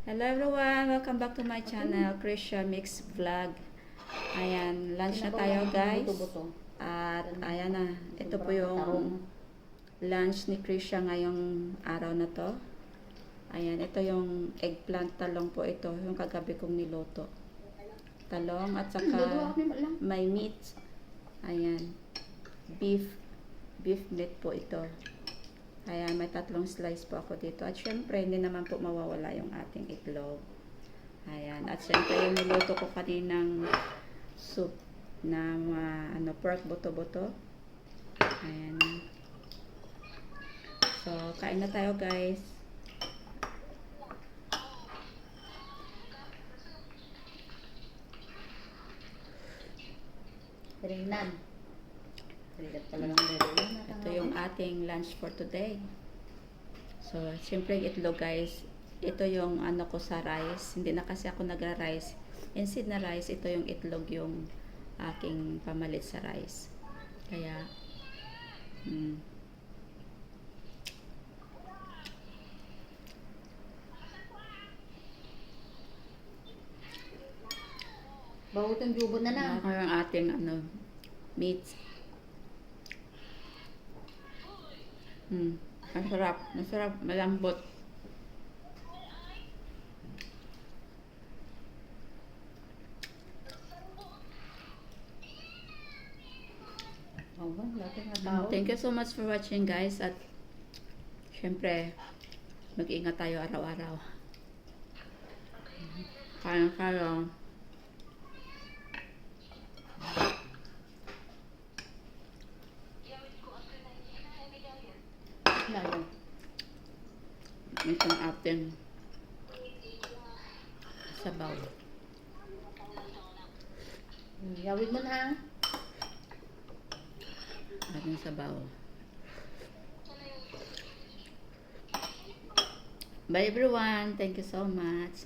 Hello everyone! Welcome back to my channel, Krisha Mix Vlog. Ayan, lunch na tayo guys. At ayan na, ito po yung lunch ni Krisha ngayong araw na to. Ayan, ito yung eggplant talong po ito, yung kagabi kong niluto. Talong at saka may meat. Ayan, beef meat po ito. Ayan, may 3 slice po ako dito. At syempre, hindi naman po mawawala yung ating itlog. Ayan. At syempre, yung niluto ko kaninang soup na pork buto-buto. Ayan. So, kain na tayo guys. Ringnan. Ito yung ating lunch for today. So, syempre itlog guys. Ito yung ano ko sa rice. Hindi na kasi ako nagra-rice. Instead na rice, ito yung itlog yung aking pamalit sa rice. Kaya, Bawat ang jubo na na. Kaya ang ating meat. Masarap, malambot. Thank you so much for watching guys, at syempre mag-ingat tayo araw-araw. Kaya Lalo. itong ating sabaw. Yawid mo na. Ating sabaw. Bye everyone. Thank you so much.